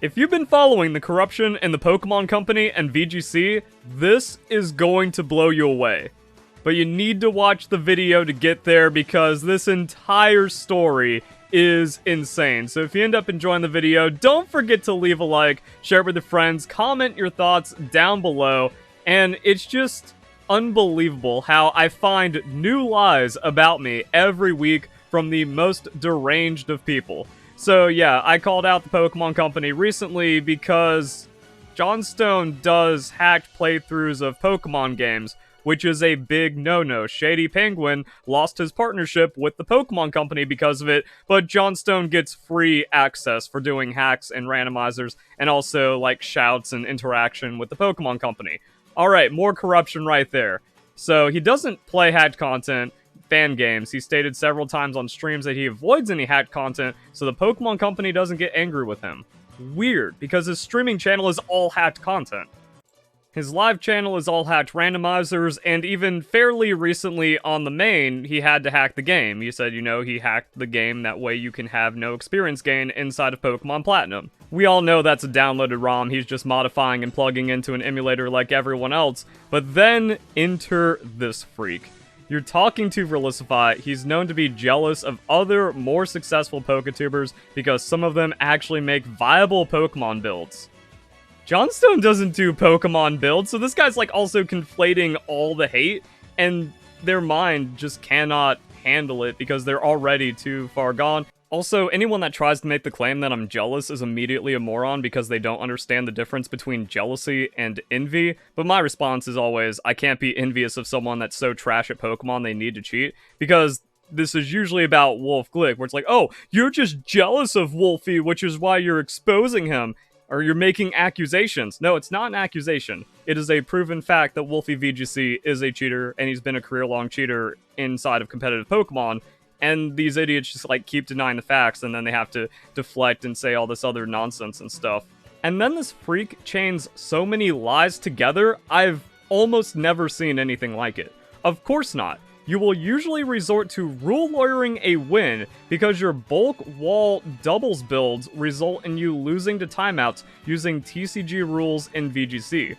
If you've been following the corruption in the Pokemon Company and VGC, this is going to blow you away. But you need to watch the video to get there because this entire story is insane. So if you end up enjoying the video, don't forget to leave a like, share it with your friends, comment your thoughts down below, and it's just unbelievable how I find new lies about me every week from the most deranged of people. So yeah, I called out the Pokemon Company recently because Johnstone does hacked playthroughs of Pokemon games, which is a big no-no. Shady Penguin lost his partnership with the Pokemon Company because of it, but Johnstone gets free access for doing hacks and randomizers, and also, like, shouts and interaction with the Pokemon Company. Alright, more corruption right there. So, he doesn't play hacked content, fan games. He stated several times on streams that he avoids any hacked content, so the Pokemon Company doesn't get angry with him. Weird, because his streaming channel is all hacked content. His live channel is all hacked randomizers, and even fairly recently on the main, he had to hack the game. He said, you know, he hacked the game, that way you can have no experience gain inside of Pokemon Platinum. We all know that's a downloaded ROM, he's just modifying and plugging into an emulator like everyone else, but then enter this freak. You're talking to Relisify. He's known to be jealous of other, more successful Poketubers because some of them actually make viable Pokemon builds. Johnstone doesn't do Pokemon builds, so this guy's like also conflating all the hate, and their mind just cannot handle it because they're already too far gone. Also, anyone that tries to make the claim that I'm jealous is immediately a moron because they don't understand the difference between jealousy and envy, but my response is always, I can't be envious of someone that's so trash at Pokemon they need to cheat, because this is usually about Wolfe Glick, where it's like, oh, you're just jealous of Wolfey, which is why you're exposing him. Or you're making accusations. No, it's not an accusation. It is a proven fact that WolfeyVGC is a cheater, and he's been a career-long cheater inside of competitive Pokemon, and these idiots just, like, keep denying the facts, and then they have to deflect and say all this other nonsense and stuff. And then this freak chains so many lies together, I've almost never seen anything like it. Of course not. You will usually resort to rule lawyering a win because your bulk wall doubles builds result in you losing to timeouts using TCG rules in VGC.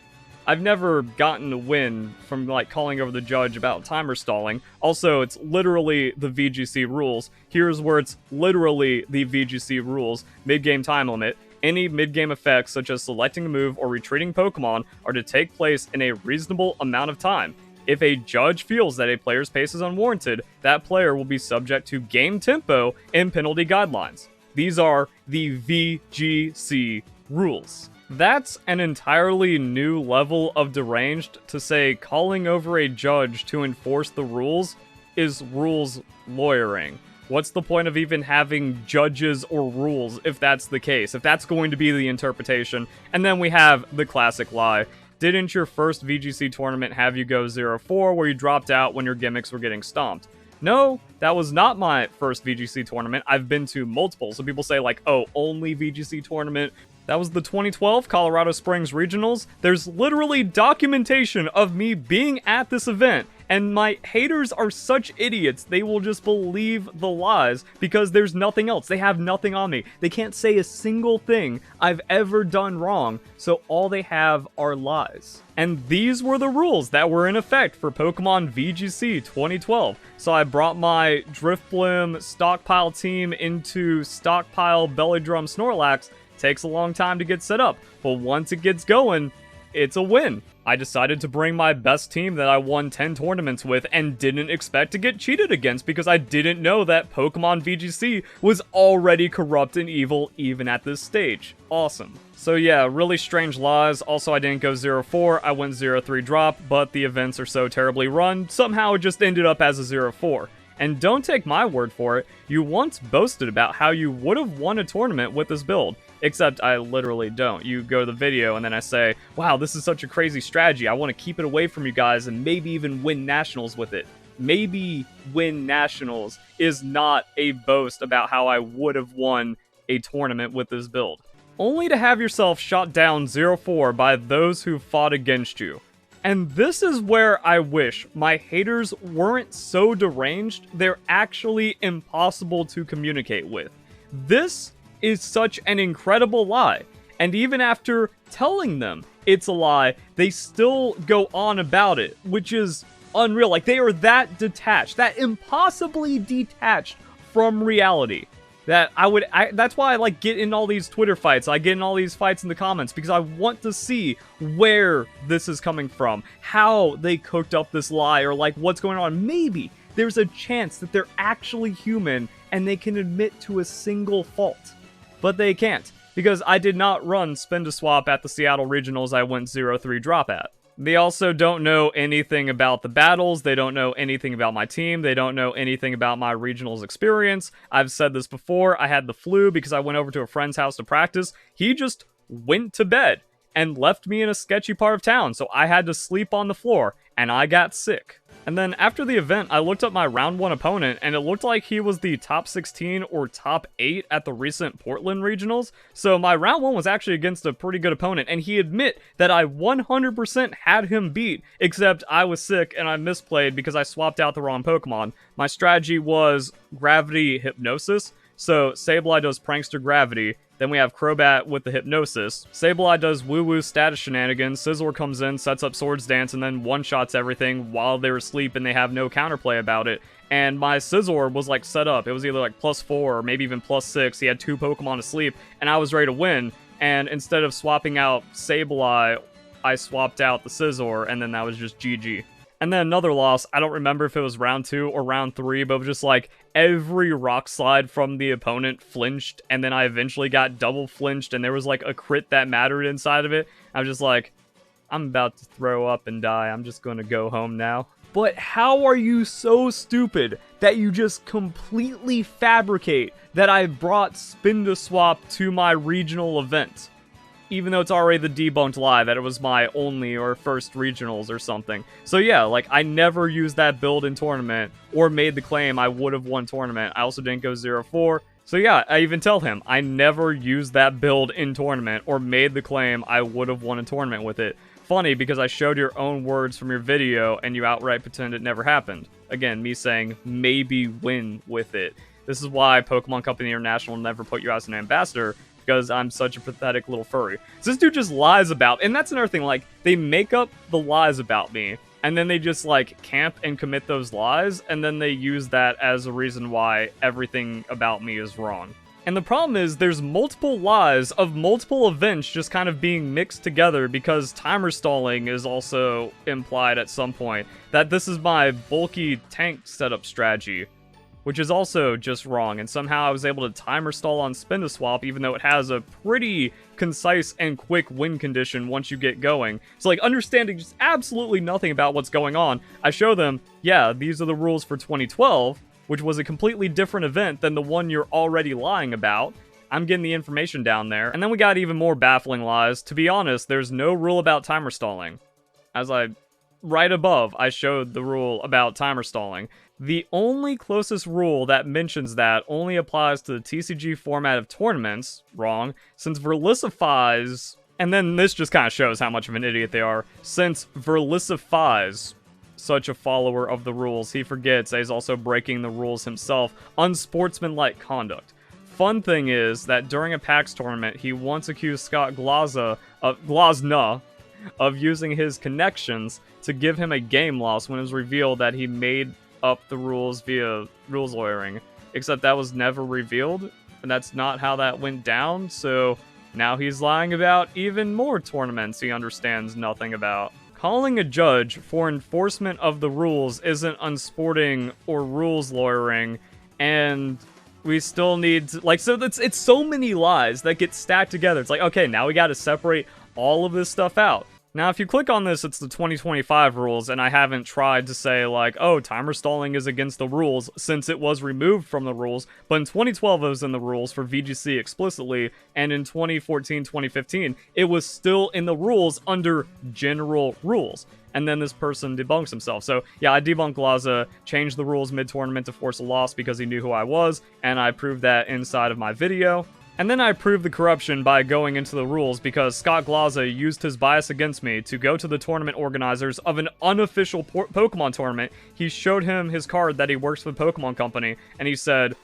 I've never gotten a win from like calling over the judge about timer stalling. Also, it's literally the VGC rules. Here's where it's literally the VGC rules. Mid-game time limit. Any mid-game effects such as selecting a move or retreating Pokemon are to take place in a reasonable amount of time. If a judge feels that a player's pace is unwarranted, that player will be subject to game tempo and penalty guidelines. These are the VGC rules. That's an entirely new level of deranged to say calling over a judge to enforce the rules is rules lawyering. What's the point of even having judges or rules if that's the case, if that's going to be the interpretation? And then we have the classic lie. Didn't your first VGC tournament have you go 0-4 where you dropped out when your gimmicks were getting stomped? No, that was not my first VGC tournament. I've been to multiple. So people say like, oh, only VGC tournament. That was the 2012 Colorado Springs Regionals. There's literally documentation of me being at this event. And my haters are such idiots, they will just believe the lies because there's nothing else. They have nothing on me. They can't say a single thing I've ever done wrong, so all they have are lies. And these were the rules that were in effect for Pokemon VGC 2012. So I brought my Drifblim stockpile team into stockpile Belly Drum Snorlax. Takes a long time to get set up, but once it gets going, it's a win. I decided to bring my best team that I won 10 tournaments with and didn't expect to get cheated against because I didn't know that Pokemon VGC was already corrupt and evil even at this stage. Awesome. So yeah, really strange lies. Also, I didn't go 0-4, I went 0-3 drop, but the events are so terribly run, somehow it just ended up as a 0-4. And don't take my word for it, you once boasted about how you would have won a tournament with this build. Except I literally don't. You go to the video and then I say, wow, this is such a crazy strategy. I want to keep it away from you guys and maybe even win nationals with it. Maybe win nationals is not a boast about how I would have won a tournament with this build. Only to have yourself shot down 0-4 by those who fought against you. And this is where I wish my haters weren't so deranged, they're actually impossible to communicate with. This is such an incredible lie. And even after telling them it's a lie, they still go on about it, which is unreal. Like, they are that detached, that impossibly detached from reality. That that's why I like get in all these Twitter fights. I get in all these fights in the comments because I want to see where this is coming from, how they cooked up this lie, or like what's going on. Maybe there's a chance that they're actually human and they can admit to a single fault. But they can't, because I did not run Spinda Swap at the Seattle Regionals I went 0-3 drop at. They also don't know anything about the battles, they don't know anything about my team, they don't know anything about my regionals experience. I've said this before, I had the flu because I went over to a friend's house to practice. He just went to bed and left me in a sketchy part of town, so I had to sleep on the floor, and I got sick. And then after the event, I looked up my round 1 opponent, and it looked like he was the top 16 or top 8 at the recent Portland regionals. So my round 1 was actually against a pretty good opponent, and he admit that I 100% had him beat, except I was sick and I misplayed because I swapped out the wrong Pokemon. My strategy was Gravity Hypnosis. So Sableye does Prankster Gravity, then we have Crobat with the Hypnosis. Sableye does Woo-Woo Status Shenanigans, Scizor comes in, sets up Swords Dance, and then one-shots everything while they're asleep and they have no counterplay about it. And my Scizor was like set up, it was either like +4 or maybe even +6, he had 2 Pokemon asleep, and I was ready to win. And instead of swapping out Sableye, I swapped out the Scizor, and then that was just GG. And then another loss, I don't remember if it was round 2 or round 3, but it was just like every rock slide from the opponent flinched, and then I eventually got double flinched, and there was like a crit that mattered inside of it. I was just like, I'm about to throw up and die, I'm just gonna go home now. But how are you so stupid that you just completely fabricate that I brought Spinda Swap to my regional event? Even though it's already the debunked lie that it was my only or first regionals or something. So yeah, like, I never used that build in tournament, or made the claim I would have won tournament. I also didn't go 0-4. So yeah, I even tell him, I never used that build in tournament, or made the claim I would have won a tournament with it. Funny, because I showed your own words from your video, and you outright pretend it never happened. Again, me saying, maybe win with it. This is why Pokemon Company International never put you as an ambassador, because I'm such a pathetic little furry. So this dude just lies about, and that's another thing, like, they make up the lies about me, and then they just, like, camp and commit those lies, and then they use that as a reason why everything about me is wrong. And the problem is, there's multiple lies of multiple events just kind of being mixed together, because timer stalling is also implied at some point, that this is my bulky tank setup strategy, which is also just wrong, and somehow I was able to timer stall on Spinda Swap, even though it has a pretty concise and quick win condition once you get going. So, like, understanding just absolutely nothing about what's going on, I show them, yeah, these are the rules for 2012, which was a completely different event than the one you're already lying about. I'm getting the information down there. And then we got even more baffling lies. To be honest, there's no rule about timer stalling. Right above, I showed the rule about timer stalling. The only closest rule that mentions that only applies to the TCG format of tournaments, wrong, since Verlicifies, and then this just kind of shows how much of an idiot they are, since Verlicifies such a follower of the rules, he forgets that he's also breaking the rules himself, unsportsmanlike conduct. Fun thing is that during a PAX tournament, he once accused Scott Glaza of using his connections to give him a game loss when it was revealed that he made up the rules via rules lawyering. Except that was never revealed, and that's not how that went down, so now he's lying about even more tournaments he understands nothing about. Calling a judge for enforcement of the rules isn't unsporting or rules lawyering, and we still need to, like, so it's so many lies that get stacked together. It's like, okay, now we gotta separate all of this stuff out. Now, if you click on this, it's the 2025 rules, and I haven't tried to say, like, oh, timer stalling is against the rules, since it was removed from the rules, but in 2012 it was in the rules for VGC explicitly, and in 2014-2015, it was still in the rules under general rules. And then this person debunks himself. So, yeah, I debunked Glaza, changed the rules mid-tournament to force a loss because he knew who I was, and I proved that inside of my video. And then I proved the corruption by going into the rules because Scott Glaza used his bias against me to go to the tournament organizers of an unofficial Pokemon tournament. He showed him his card that he works for the Pokemon Company, and he said,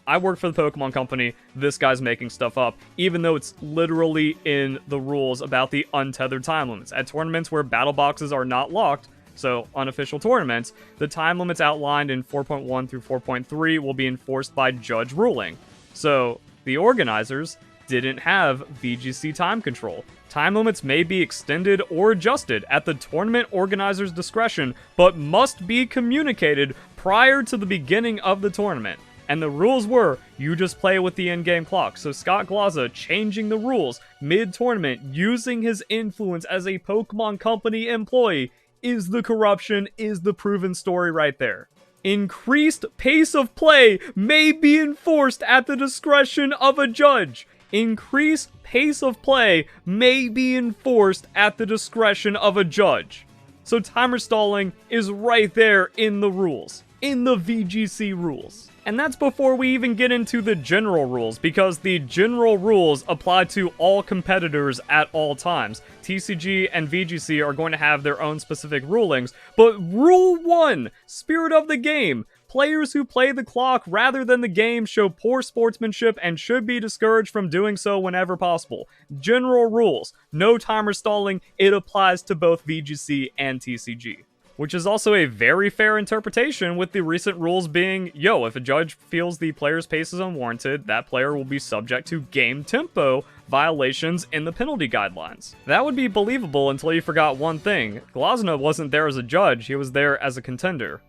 I work for the Pokemon Company, this guy's making stuff up, even though it's literally in the rules about the untethered time limits. At tournaments where battle boxes are not locked, so unofficial tournaments, the time limits outlined in 4.1 through 4.3 will be enforced by judge ruling. So the organizers didn't have VGC time control. Time limits may be extended or adjusted at the tournament organizer's discretion, but must be communicated prior to the beginning of the tournament. And the rules were, you just play with the in-game clock. So Scott Glaza changing the rules mid-tournament, using his influence as a Pokemon Company employee, is the corruption, is the proven story right there. Increased pace of play may be enforced at the discretion of a judge. Increased pace of play may be enforced at the discretion of a judge. So timer stalling is right there in the rules, in the VGC rules. And that's before we even get into the general rules, because the general rules apply to all competitors at all times. TCG and VGC are going to have their own specific rulings, but Rule 1, Spirit of the Game, players who play the clock rather than the game show poor sportsmanship and should be discouraged from doing so whenever possible. General rules, no timer stalling, it applies to both VGC and TCG. Which is also a very fair interpretation, with the recent rules being, if a judge feels the player's pace is unwarranted, that player will be subject to game tempo violations in the penalty guidelines. That would be believable until you forgot one thing. Glaza wasn't there as a judge, he was there as a contender.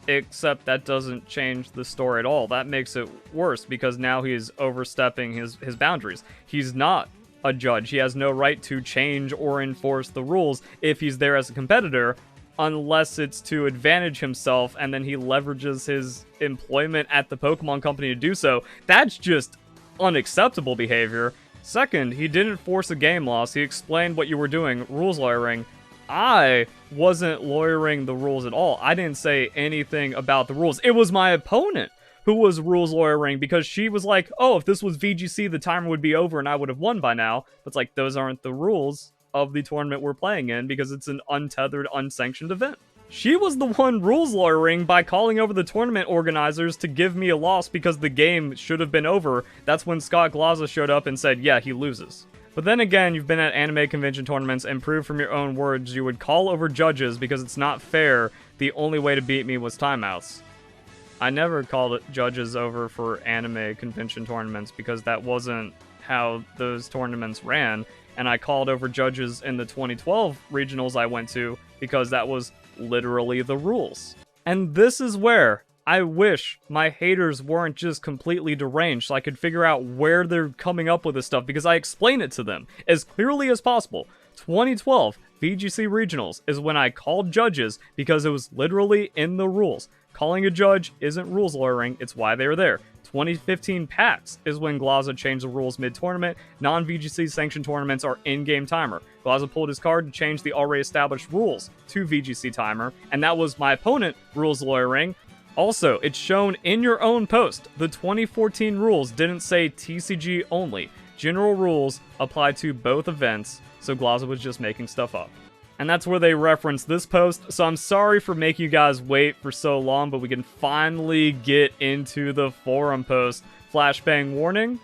Except that doesn't change the story at all. That makes it worse, because now he's overstepping his boundaries. He's not a judge. He has no right to change or enforce the rules if he's there as a competitor, unless it's to advantage himself, and then he leverages his employment at the Pokemon Company to do so. That's just unacceptable behavior. Second, he didn't force a game loss. He explained what you were doing, rules lawyering. I wasn't lawyering the rules at all. I didn't say anything about the rules. It was my opponent who was rules lawyering, because she was like, if this was VGC, the timer would be over and I would have won by now. But it's like, those aren't the rules of the tournament we're playing in, because it's an untethered, unsanctioned event. She was the one rules lawyering by calling over the tournament organizers to give me a loss because the game should have been over. That's when Scott Glaza showed up and said, yeah, he loses. But then again, you've been at anime convention tournaments and proved from your own words you would call over judges because it's not fair. The only way to beat me was timeouts. I never called judges over for anime convention tournaments because that wasn't how those tournaments ran. And I called over judges in the 2012 regionals I went to because that was literally the rules. And this is where I wish my haters weren't just completely deranged so I could figure out where they're coming up with this stuff, because I explain it to them as clearly as possible. 2012 VGC regionals is when I called judges because it was literally in the rules. Calling a judge isn't rules lawyering, it's why they were there. 2015 PAX is when Glaza changed the rules mid-tournament. Non-VGC sanctioned tournaments are in-game timer. Glaza pulled his card to change the already established rules to VGC timer, and that was my opponent rules lawyering. Also, it's shown in your own post. The 2014 rules didn't say TCG only. General rules apply to both events, so Glaza was just making stuff up. And that's where they reference this post, so I'm sorry for making you guys wait for so long, but we can finally get into the forum post. Flashbang warning.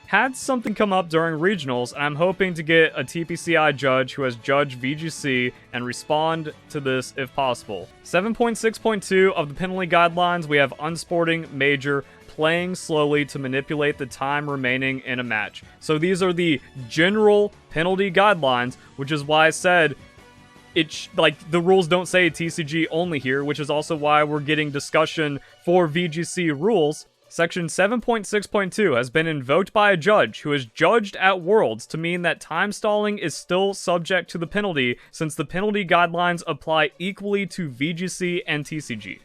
Had something come up during regionals, and I'm hoping to get a TPCI judge who has judged VGC and respond to this if possible. 7.6.2 of the penalty guidelines, we have unsporting, major, playing slowly to manipulate the time remaining in a match. So these are the general penalty guidelines, which is why I said the rules don't say TCG only here, which is also why we're getting discussion for VGC rules. Section 7.6.2 has been invoked by a judge who is judged at Worlds to mean that time stalling is still subject to the penalty, since the penalty guidelines apply equally to VGC and TCG.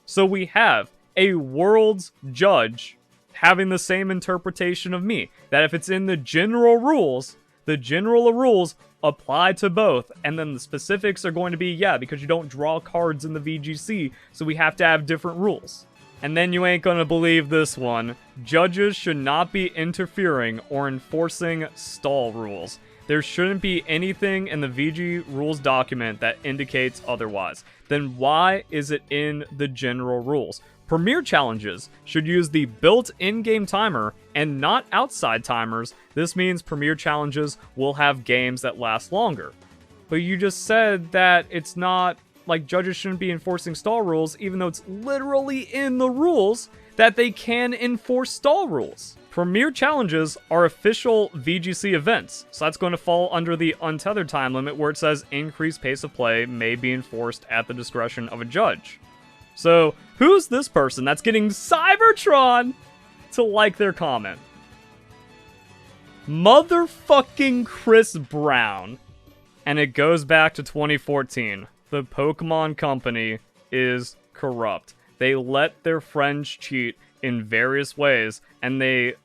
So we have a Worlds judge having the same interpretation of me, that if it's in the general rules apply to both, and then the specifics are going to be, because you don't draw cards in the VGC, so we have to have different rules. And then you ain't gonna believe this one. Judges should not be interfering or enforcing stall rules. There shouldn't be anything in the VG rules document that indicates otherwise. Then why is it in the general rules? Premier challenges should use the built in-game timer and not outside timers. This means Premier challenges will have games that last longer. But you just said that it's not, like, judges shouldn't be enforcing stall rules, even though it's literally in the rules that they can enforce stall rules. Premier challenges are official VGC events, so that's going to fall under the untethered time limit where it says increased pace of play may be enforced at the discretion of a judge. So, who's this person that's getting Cybertron to like their comment? Motherfucking Chris Brown. And it goes back to 2014. The Pokemon Company is corrupt. They let their friends cheat in various ways, and they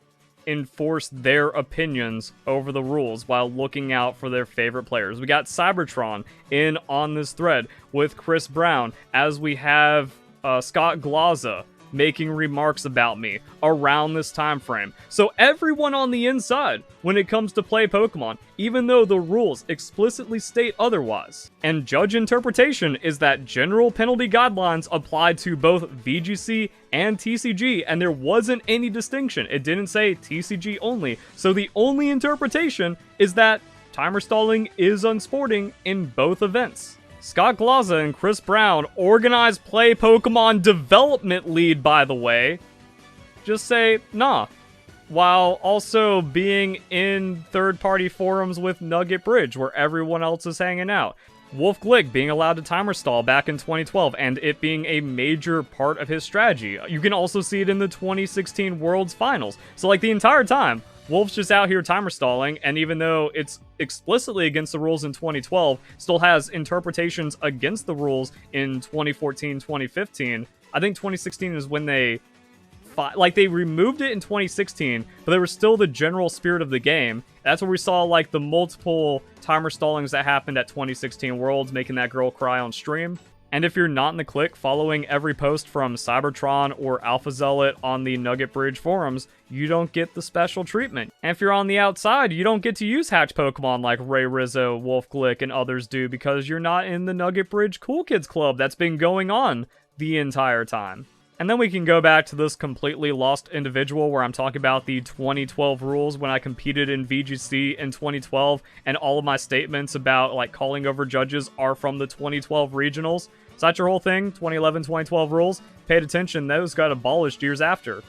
enforce their opinions over the rules while looking out for their favorite players. We got Cybertron in on this thread with Chris Brown, as we have Scott Glaza making remarks about me around this time frame. So everyone on the inside when it comes to play Pokemon, even though the rules explicitly state otherwise. And judge interpretation is that general penalty guidelines apply to both VGC and TCG, and there wasn't any distinction. It didn't say TCG only. So the only interpretation is that timer stalling is unsporting in both events. Scott Glaza and Chris Brown, organized Play Pokemon development lead, by the way, just say, nah, while also being in third-party forums with Nugget Bridge, where everyone else is hanging out. Wolfe Glick being allowed to timer stall back in 2012, and it being a major part of his strategy. You can also see it in the 2016 Worlds Finals. So, like, the entire time, Wolf's just out here timer stalling, and even though it's explicitly against the rules in 2012, still has interpretations against the rules in 2014, 2015. I think 2016 is when they removed it in 2016, but there was still the general spirit of the game. That's where we saw, like, the multiple timer stallings that happened at 2016 Worlds, making that girl cry on stream. And if you're not in the clique following every post from Cybertron or AlphaZealot on the Nugget Bridge forums, you don't get the special treatment. And if you're on the outside, you don't get to use hatch Pokemon like Ray Rizzo, Wolfe Glick, and others do because you're not in the Nugget Bridge Cool Kids Club that's been going on the entire time. And then we can go back to this completely lost individual where I'm talking about the 2012 rules when I competed in VGC in 2012, and all of my statements about, like, calling over judges are from the 2012 regionals. So that's your whole thing, 2011, 2012 rules. Paid attention, those got abolished years after.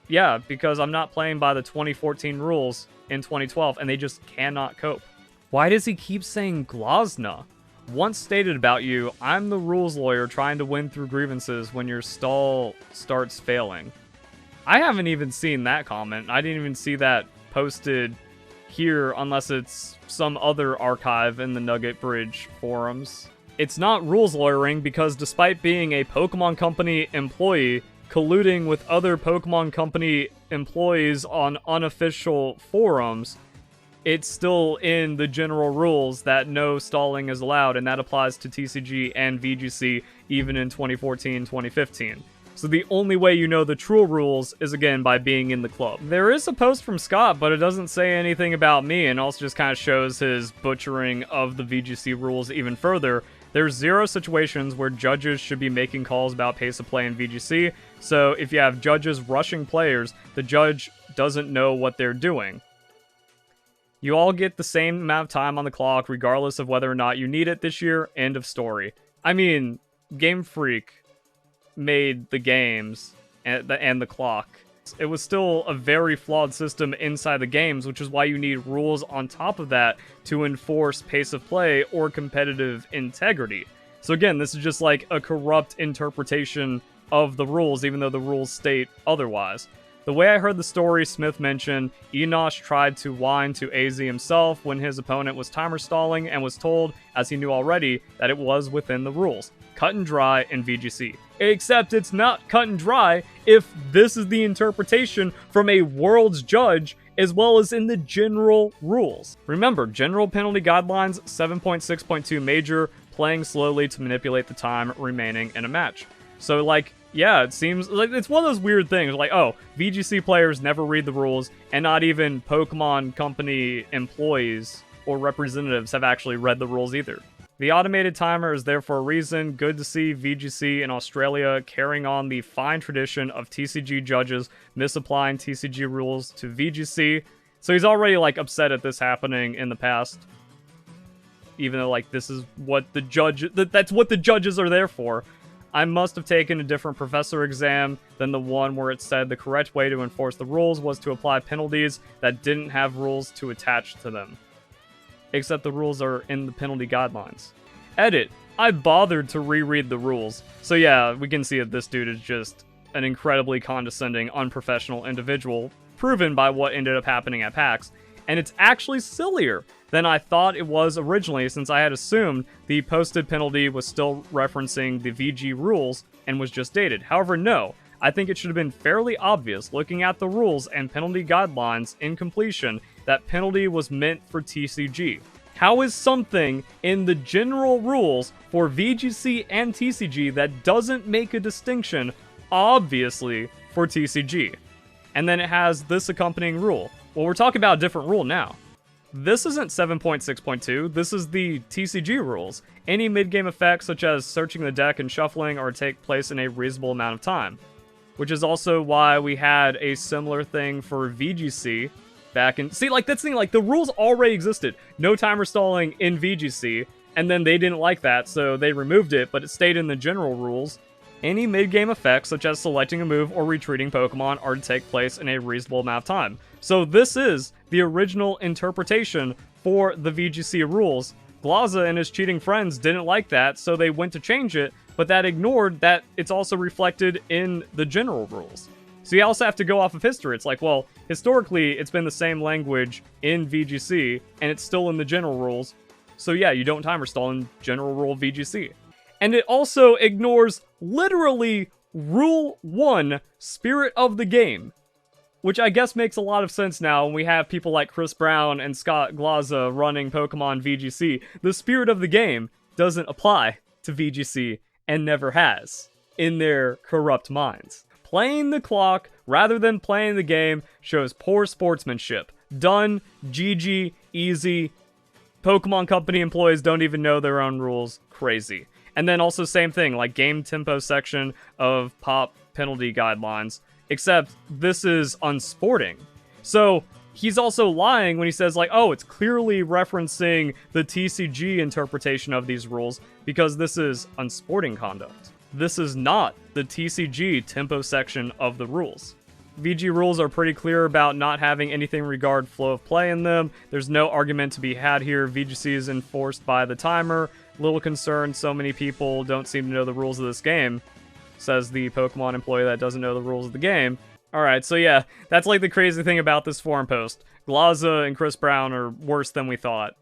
Yeah, because I'm not playing by the 2014 rules in 2012, and they just cannot cope. Why does he keep saying Glazna? Once stated about you, I'm the rules lawyer trying to win through grievances when your stall starts failing. I haven't even seen that comment. I didn't even see that posted here unless it's some other archive in the Nugget Bridge forums. It's not rules lawyering because despite being a Pokemon Company employee, colluding with other Pokemon Company employees on unofficial forums, it's still in the general rules that no stalling is allowed, and that applies to TCG and VGC even in 2014, 2015. So the only way you know the true rules is, again, by being in the club. There is a post from Scott, but it doesn't say anything about me, and also just kind of shows his butchering of the VGC rules even further. There's 0 situations where judges should be making calls about pace of play in VGC, so if you have judges rushing players, the judge doesn't know what they're doing. You all get the same amount of time on the clock, regardless of whether or not you need it this year. End of story. I mean, Game Freak made the games and the clock. It was still a very flawed system inside the games, which is why you need rules on top of that to enforce pace of play or competitive integrity. So again, this is just like a corrupt interpretation of the rules, even though the rules state otherwise. The way I heard the story, Smith mentioned Enosh tried to whine to AZ himself when his opponent was timer stalling and was told, as he knew already, that it was within the rules. Cut and dry in VGC. Except it's not cut and dry if this is the interpretation from a Worlds judge as well as in the general rules. Remember, general penalty guidelines 7.6.2 major, playing slowly to manipulate the time remaining in a match. So, like, yeah, it seems like it's one of those weird things, like, oh, VGC players never read the rules, and not even Pokemon Company employees or representatives have actually read the rules either. The automated timer is there for a reason. Good to see VGC in Australia carrying on the fine tradition of TCG judges misapplying TCG rules to VGC. So he's already, like, upset at this happening in the past. Even though, like, this is what the that's what the judges are there for. I must have taken a different professor exam than the one where it said the correct way to enforce the rules was to apply penalties that didn't have rules to attach to them. Except the rules are in the penalty guidelines. Edit. I bothered to reread the rules. So yeah, we can see that this dude is just an incredibly condescending, unprofessional individual, proven by what ended up happening at PAX. And it's actually sillier than I thought it was originally, since I had assumed the posted penalty was still referencing the VG rules and was just dated. However, no. I think it should have been fairly obvious, looking at the rules and penalty guidelines in completion, that penalty was meant for TCG. How is something in the general rules for VGC and TCG that doesn't make a distinction, obviously, for TCG? And then it has this accompanying rule. Well, we're talking about a different rule now. This isn't 7.6.2, this is the TCG rules. Any mid-game effects, such as searching the deck and shuffling, are to take place in a reasonable amount of time. Which is also why we had a similar thing for VGC back in... See, like, that's the thing, like, the rules already existed. No timer stalling in VGC, and then they didn't like that, so they removed it, but it stayed in the general rules. Any mid-game effects, such as selecting a move or retreating Pokemon, are to take place in a reasonable amount of time. So this is the original interpretation for the VGC rules. Glaza and his cheating friends didn't like that, so they went to change it, but that ignored that it's also reflected in the general rules. So you also have to go off of history. It's like, well, historically, it's been the same language in VGC, and it's still in the general rules. So yeah, you don't timer stall in general rule VGC. And it also ignores literally Rule 1, Spirit of the Game. Which I guess makes a lot of sense now when we have people like Chris Brown and Scott Glaza running Pokemon VGC. The Spirit of the Game doesn't apply to VGC and never has in their corrupt minds. Playing the clock rather than playing the game shows poor sportsmanship. Done, GG, easy. Pokemon Company employees don't even know their own rules. Crazy. And then also same thing, like game tempo section of pop penalty guidelines. Except this is unsporting. So he's also lying when he says, like, oh, it's clearly referencing the TCG interpretation of these rules because this is unsporting conduct. This is not the TCG tempo section of the rules. VG rules are pretty clear about not having anything regard flow of play in them. There's no argument to be had here. VGC is enforced by the timer. Little concerned so many people don't seem to know the rules of this game, says the Pokemon employee that doesn't know the rules of the game. Alright, so yeah, that's like the crazy thing about this forum post. Glaza and Chris Brown are worse than we thought.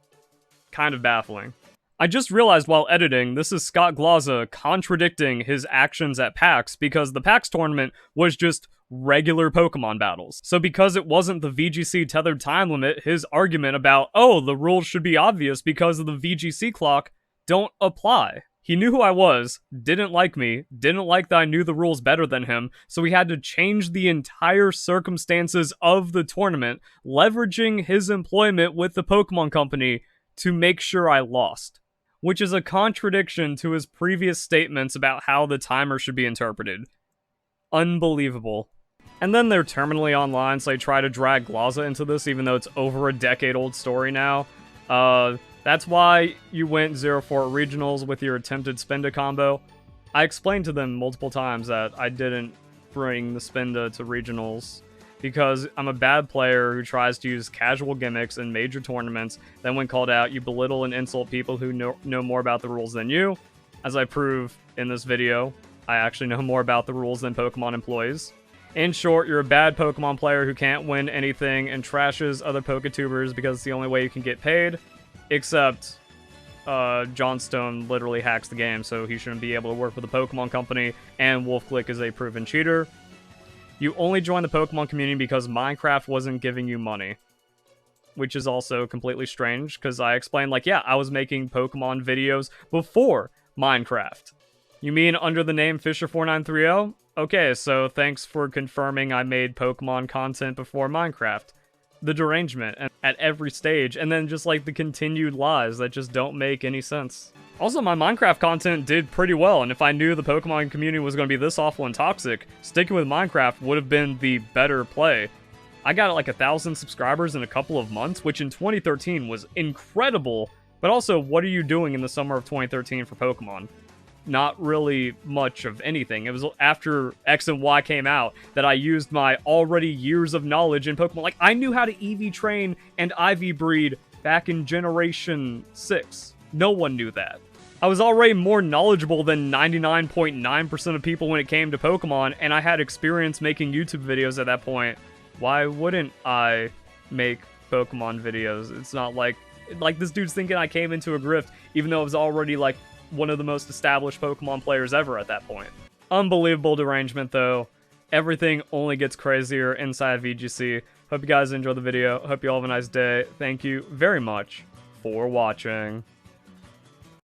Kind of baffling. I just realized while editing, this is Scott Glaza contradicting his actions at PAX because the PAX tournament was just regular Pokemon battles. So because it wasn't the VGC tethered time limit, his argument about, oh, the rules should be obvious because of the VGC clock don't apply. He knew who I was, didn't like me, didn't like that I knew the rules better than him, so he had to change the entire circumstances of the tournament, leveraging his employment with the Pokemon Company to make sure I lost. Which is a contradiction to his previous statements about how the timer should be interpreted. Unbelievable. And then they're terminally online, so they try to drag Glaza into this, even though it's over a decade-old story now. That's why you went 0-4 regionals with your attempted Spinda combo. I explained to them multiple times that I didn't bring the Spinda to regionals because I'm a bad player who tries to use casual gimmicks in major tournaments. Then when called out, you belittle and insult people who know more about the rules than you. As I prove in this video, I actually know more about the rules than Pokemon employees. In short, you're a bad Pokemon player who can't win anything and trashes other Poketubers because it's the only way you can get paid. Except, John Stone literally hacks the game, so he shouldn't be able to work with the Pokemon Company, and Wolfe Glick is a proven cheater. You only joined the Pokemon community because Minecraft wasn't giving you money. Which is also completely strange, because I explained, like, yeah, I was making Pokemon videos before Minecraft. You mean under the name Fisher4930? Okay, so thanks for confirming I made Pokemon content before Minecraft. The derangement at every stage, and then just like the continued lies that just don't make any sense. Also, my Minecraft content did pretty well, and if I knew the Pokemon community was going to be this awful and toxic, sticking with Minecraft would have been the better play. I got like 1,000 subscribers in a couple of months, which in 2013 was incredible, but also, what are you doing in the summer of 2013 for Pokemon? Not really much of anything. It was after X and Y came out that I used my already years of knowledge in Pokemon. Like, I knew how to EV train and IV breed back in Generation 6. No one knew that. I was already more knowledgeable than 99.9% of people when it came to Pokemon, and I had experience making YouTube videos at that point. Why wouldn't I make Pokemon videos? It's not like this dude's thinking I came into a grift, even though I was already like one of the most established Pokemon players ever at that point. Unbelievable derangement though. Everything only gets crazier inside VGC. Hope you guys enjoyed the video. Hope you all have a nice day. Thank you very much for watching.